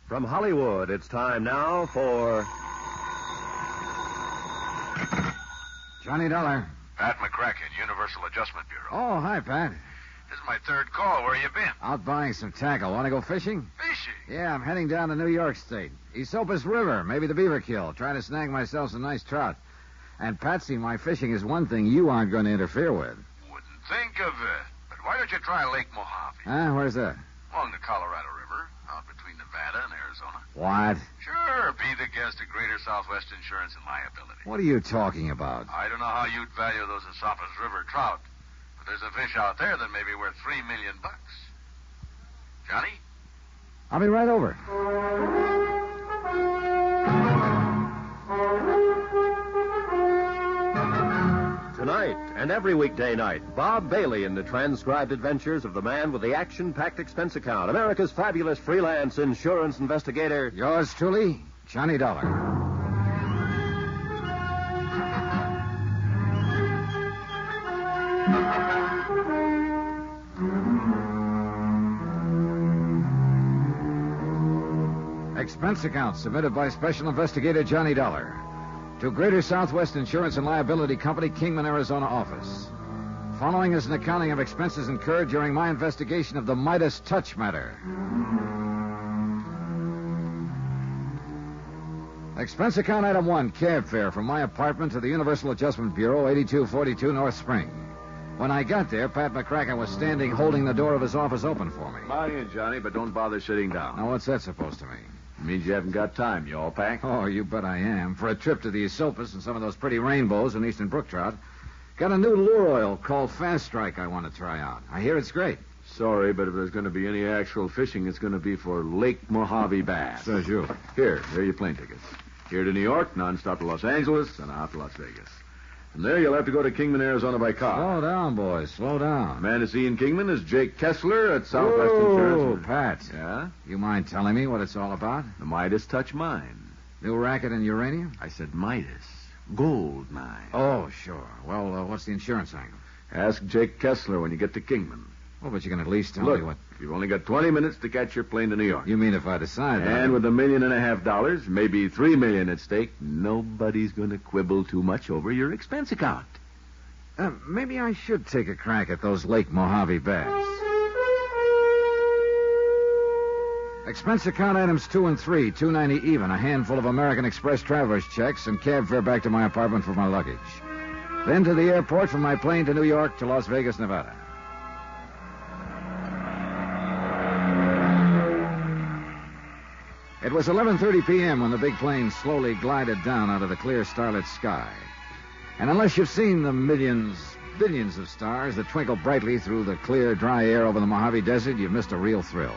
From Hollywood, it's time now for... Johnny Dollar. Pat McCracken, Universal Adjustment Bureau. Oh, hi, Pat. This is my third call. Where you been? Out buying some tackle. Want to go fishing? Fishing? Yeah, I'm heading down to New York State. Esopus River, maybe the Beaver Kill. Trying to snag myself some nice trout. And, Patsy, my fishing is one thing you aren't going to interfere with. Wouldn't think of it. But why don't you try Lake Mojave? Where's that? Along the Colorado River, out between Nevada and Arizona. What? Sure, be the guest of Greater Southwest Insurance and Liability. What are you talking about? I don't know how you'd value those Esopus River trout, but there's a fish out there that may be worth $3 million. Johnny? I'll be right over. Tonight and every weekday night, Bob Bailey in the transcribed adventures of the man with the action-packed expense account, America's fabulous freelance insurance investigator. Yours truly, Johnny Dollar. Expense account submitted by Special Investigator Johnny Dollar to Greater Southwest Insurance and Liability Company, Kingman, Arizona office. Following is an accounting of expenses incurred during my investigation of the Midas touch matter. Expense account item 1, cab fare from my apartment to the Universal Adjustment Bureau, 8242 North Spring. When I got there, Pat McCracken was standing holding the door of his office open for me. Come on in, Johnny, but don't bother sitting down. Now, what's that supposed to mean? It means you haven't got time. You all packed? Oh, you bet I am. For a trip to the Esopus and some of those pretty rainbows and eastern brook trout. Got a new lure oil called Fast Strike I want to try out. I hear it's great. Sorry, but if there's going to be any actual fishing, it's going to be for Lake Mojave bass. Says you. Here are your plane tickets. Here to New York, nonstop to Los Angeles, and out to Las Vegas. From there, you'll have to go to Kingman, Arizona by car. Slow down, boys. Slow down. The man to see in Kingman is Jake Kessler at Southwest Insurance. Oh, Pat. Yeah? You mind telling me what it's all about? The Midas touch mine. New racket and uranium? I said Midas. Gold mine. Oh, sure. Well, what's the insurance angle? Ask Jake Kessler when you get to Kingman. Oh, but you can at least tell Look, me what... you've only got 20 minutes to catch your plane to New York. You mean if I decide that... And with $1.5 million, maybe $3 million at stake, nobody's going to quibble too much over your expense account. Maybe I should take a crack at those Lake Mojave bass. Expense account items 2 and 3, $2.90 even, a handful of American Express traveler's checks, and cab fare back to my apartment for my luggage. Then to the airport from my plane to New York to Las Vegas, Nevada. It was 11:30 p.m. when the big plane slowly glided down out of the clear starlit sky. And unless you've seen the billions of stars that twinkle brightly through the clear, dry air over the Mojave Desert, you've missed a real thrill.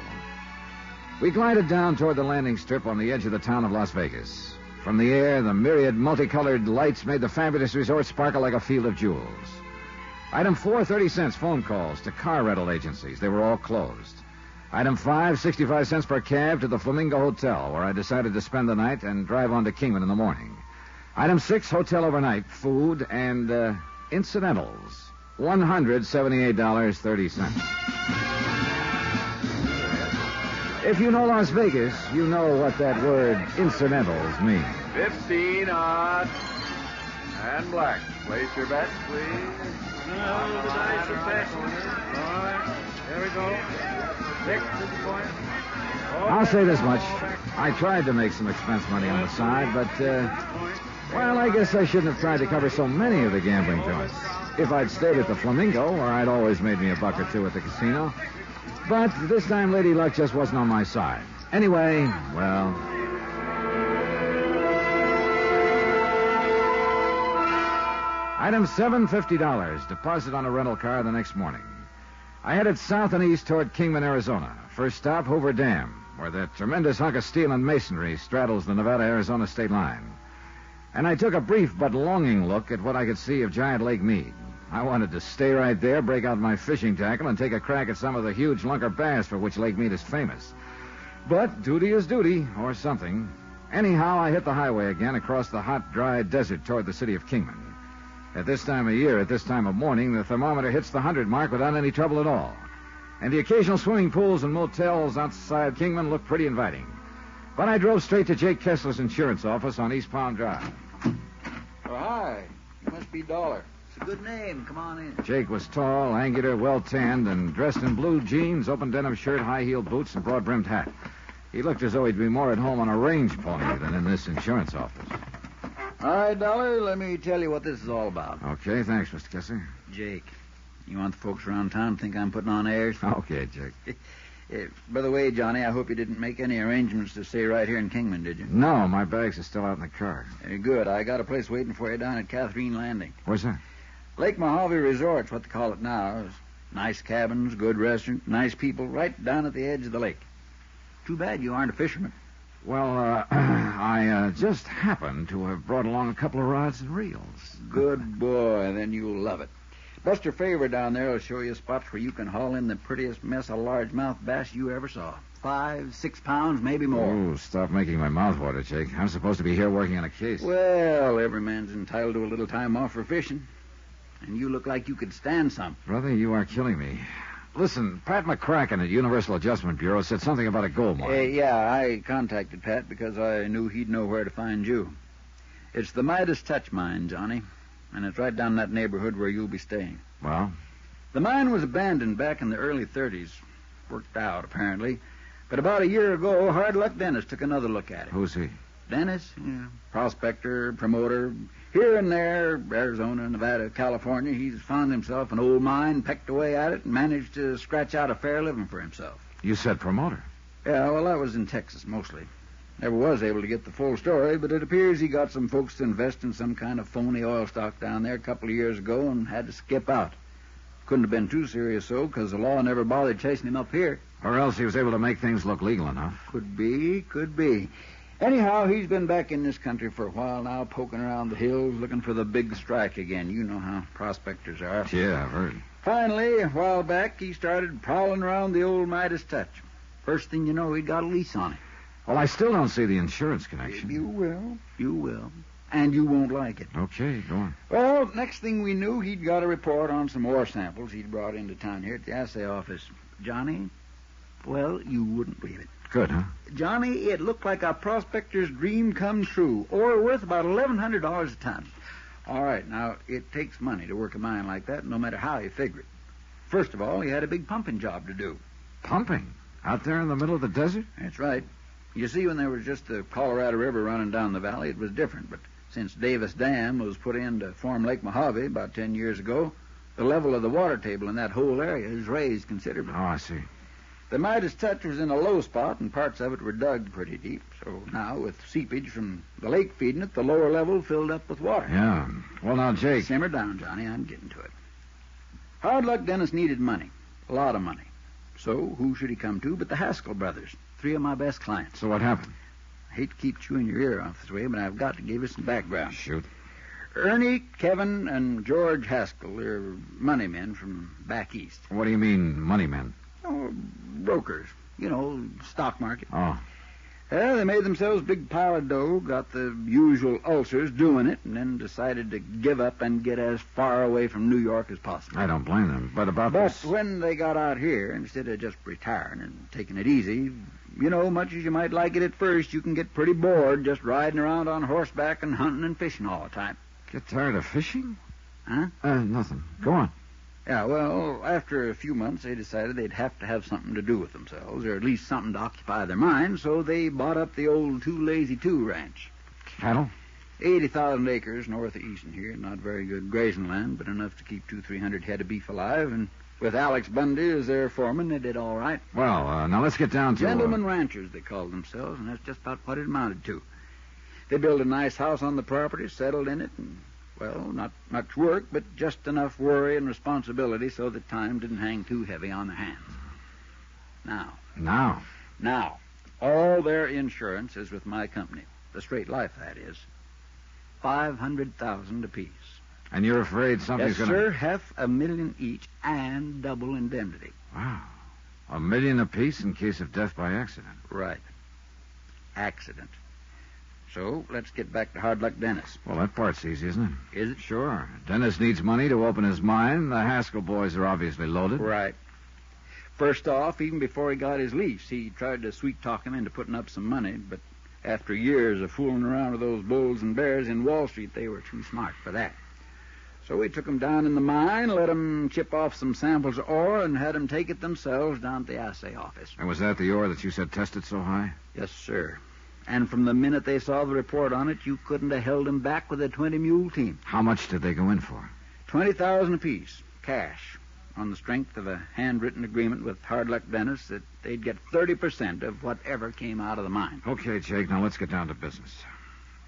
We glided down toward the landing strip on the edge of the town of Las Vegas. From the air, the myriad multicolored lights made the fabulous resort sparkle like a field of jewels. Item 4, 30 cents phone calls to car rental agencies. They were all closed. Item 5, 65 cents per cab to the Flamingo Hotel, where I decided to spend the night and drive on to Kingman in the morning. Item 6, hotel overnight, food, and incidentals. $178.30. If you know Las Vegas, you know what that word incidentals means. 15 on. And black. Place your bets, please. No, the dice are passing. All right. There we go. 6 to the point. I'll say this much. I tried to make some expense money on the side, but, well, I guess I shouldn't have tried to cover so many of the gambling joints. If I'd stayed at the Flamingo, where I'd always made me a buck or two at the casino. But this time, Lady Luck just wasn't on my side. Anyway, well... Item 7, $50. Deposit on a rental car the next morning. I headed south and east toward Kingman, Arizona. First stop, Hoover Dam, where that tremendous hunk of steel and masonry straddles the Nevada-Arizona state line. And I took a brief but longing look at what I could see of Giant Lake Mead. I wanted to stay right there, break out my fishing tackle, and take a crack at some of the huge lunker bass for which Lake Mead is famous. But duty is duty, or something. Anyhow, I hit the highway again across the hot, dry desert toward the city of Kingman. At this time of year, at this time of morning, the thermometer hits the 100 mark without any trouble at all. And the occasional swimming pools and motels outside Kingman look pretty inviting. But I drove straight to Jake Kessler's insurance office on East Palm Drive. Oh, hi. You must be Dollar. It's a good name. Come on in. Jake was tall, angular, well-tanned, and dressed in blue jeans, open denim shirt, high-heeled boots, and broad-brimmed hat. He looked as though he'd be more at home on a range pony than in this insurance office. All right, Dollar, let me tell you what this is all about. Okay, thanks, Mr. Kessler. Jake, you want the folks around town to think I'm putting on airs? Okay, Jake. By the way, Johnny, I hope you didn't make any arrangements to stay right here in Kingman, did you? No, my bags are still out in the car. Good. I got a place waiting for you down at Catherine Landing. Where's that? Lake Mojave Resort's what they call it now. It's nice cabins, good restaurant, nice people, right down at the edge of the lake. Too bad you aren't a fisherman. Well, I just happened to have brought along a couple of rods and reels. Good boy. Then you'll love it. Buster Favor down there will show you spots where you can haul in the prettiest mess of largemouth bass you ever saw. 5, 6 pounds, maybe more. Oh, stop making my mouth water, Jake. I'm supposed to be here working on a case. Well, every man's entitled to a little time off for fishing. And you look like you could stand some. Brother, you are killing me. Listen, Pat McCracken at Universal Adjustment Bureau said something about a gold mine. Yeah, I contacted Pat because I knew he'd know where to find you. It's the Midas Touch Mine, Johnny. And it's right down that neighborhood where you'll be staying. Well? The mine was abandoned back in the early 30s. Worked out, apparently. But about a year ago, Hard Luck Dennis took another look at it. Who's he? Dennis? Yeah. Prospector, promoter. Here and there, Arizona, Nevada, California, he's found himself an old mine, pecked away at it, and managed to scratch out a fair living for himself. You said promoter. Yeah, well, that was in Texas, mostly. Never was able to get the full story, but it appears he got some folks to invest in some kind of phony oil stock down there a couple of years ago and had to skip out. Couldn't have been too serious, so, because the law never bothered chasing him up here. Or else he was able to make things look legal enough. Could be, could be. Anyhow, he's been back in this country for a while now, poking around the hills, looking for the big strike again. You know how prospectors are. Yeah, I've heard. Finally, a while back, he started prowling around the old Midas Touch. First thing you know, he got a lease on it. Well, I still don't see the insurance connection. You will. You will. And you won't like it. Okay, go on. Well, next thing we knew, he'd got a report on some ore samples he'd brought into town here at the assay office. Johnny, well, you wouldn't believe it. Good, huh? Johnny, it looked like a prospector's dream come true. Ore worth about $1,100 a ton. All right, now, it takes money to work a mine like that, no matter how you figure it. First of all, he had a big pumping job to do. Pumping? Out there in the middle of the desert? That's right. You see, when there was just the Colorado River running down the valley, it was different. But since Davis Dam was put in to form Lake Mojave about 10 years ago, the level of the water table in that whole area has raised considerably. Oh, I see. The Midas Touch was in a low spot, and parts of it were dug pretty deep. So now, with seepage from the lake feeding it, the lower level filled up with water. Yeah. Well, now, Jake... Simmer down, Johnny. I'm getting to it. Hard Luck Dennis needed money. A lot of money. So who should he come to but the Haskell brothers, 3 of my best clients. So what happened? I hate to keep chewing your ear off this way, but I've got to give you some background. Shoot. Ernie, Kevin, and George Haskell are money men from back east. What do you mean, money men? Oh, brokers. You know, stock market. Oh. They made themselves a big pile of dough, got the usual ulcers doing it, and then decided to give up and get as far away from New York as possible. I don't blame them. But about But this... when they got out here, instead of just retiring and taking it easy, you know, much as you might like it at first, you can get pretty bored just riding around on horseback and hunting and fishing all the time. Get tired of fishing? Huh? Nothing. Go on. Yeah, well, after a few months, they decided they'd have to have something to do with themselves, or at least something to occupy their minds, so they bought up the old Too Lazy 2 ranch. Cattle? 80,000 acres north of Easton here. Not very good grazing land, but enough to keep 200-300 head of beef alive, and with Alex Bundy as their foreman, they did all right. Well, now let's get down to... Gentlemen ranchers, they called themselves, and that's just about what it amounted to. They built a nice house on the property, settled in it, and... well, not much work, but just enough worry and responsibility so that time didn't hang too heavy on their hands. Now, all their insurance is with my company. The Straight Life, that is. $500,000 apiece. And you're afraid something's yes, going to... sir, $500,000 each and double indemnity. Wow. $1 million apiece in case of death by accident. Right. Accident. So, let's get back to Hard Luck Dennis. Well, that part's easy, isn't it? Is it? Sure. Dennis needs money to open his mine. The Haskell boys are obviously loaded. Right. First off, even before he got his lease, he tried to sweet-talk him into putting up some money, but after years of fooling around with those bulls and bears in Wall Street, they were too smart for that. So we took him down in the mine, let him chip off some samples of ore, and had him take it themselves down to the assay office. And was that the ore that you said tested so high? Yes, sir. And from the minute they saw the report on it, you couldn't have held him back with a 20-mule team. How much did they go in for? $20,000 apiece, cash, on the strength of a handwritten agreement with Hard Luck Dennis that they'd get 30% of whatever came out of the mine. Okay, Jake, now let's get down to business.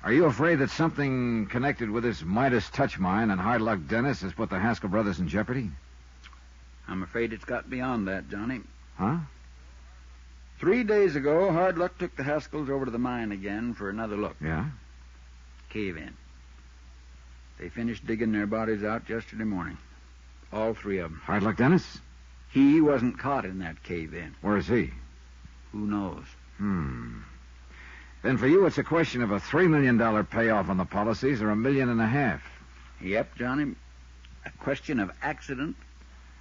Are you afraid that something connected with this Midas touch mine and Hard Luck Dennis has put the Haskell brothers in jeopardy? I'm afraid it's got beyond that, Johnny. Huh? 3 days ago, Hard Luck took the Haskells over to the mine again for another look. Yeah? Cave in. They finished digging their bodies out yesterday morning. All three of them. Hard Luck Dennis? He wasn't caught in that cave in. Where is he? Who knows? Then for you, it's a question of a $3 million payoff on the policies or $1.5 million. Yep, Johnny. A question of accident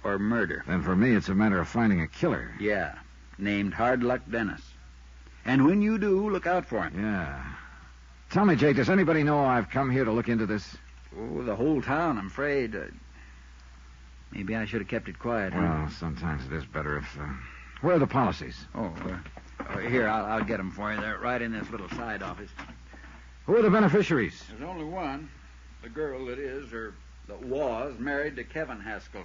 or murder. Then for me, it's a matter of finding a killer. Yeah. Named Hard Luck Dennis. And when you do, look out for him. Yeah. Tell me, Jake, does anybody know I've come here to look into this? Oh, the whole town, I'm afraid. Maybe I should have kept it quiet. Well, sometimes it is better if... Where are the policies? Here, I'll get them for you. They're right in this little side office. Who are the beneficiaries? There's only one. The girl that is, or that was, married to Kevin Haskell.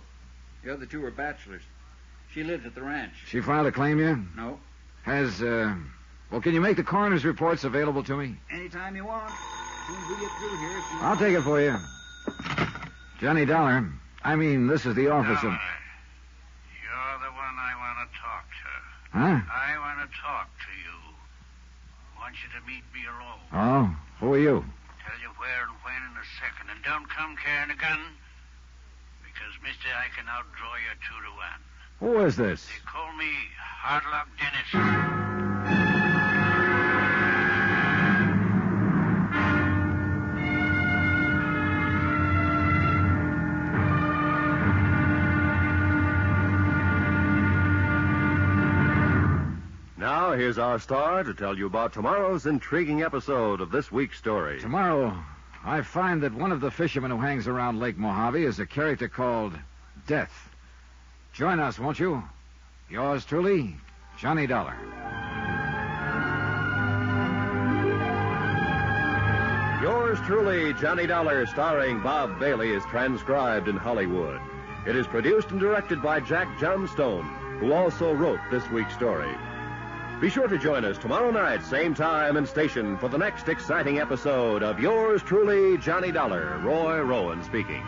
The other two are bachelors. She lives at the ranch. She filed a claim yet? No. Has, Well, can you make the coroner's reports available to me? Anytime you want. As soon as we get through here. I'll take it for you. Johnny Dollar. I mean, this is the office of... You're the one I want to talk to. Huh? I want to talk to you. Want you to meet me alone. Oh? Who are you? Tell you where and when in a second. And don't come carrying a gun. Because, mister, I can outdraw you 2 to 1. Who is this? They call me Hard Luck Dennis. Now, here's our star to tell you about tomorrow's intriguing episode of this week's story. Tomorrow, I find that one of the fishermen who hangs around Lake Mojave is a character called Death. Join us, won't you? Yours truly, Johnny Dollar. Yours truly, Johnny Dollar, starring Bob Bailey, is transcribed in Hollywood. It is produced and directed by Jack Johnstone, who also wrote this week's story. Be sure to join us tomorrow night, same time and station, for the next exciting episode of Yours truly, Johnny Dollar. Roy Rowan speaking.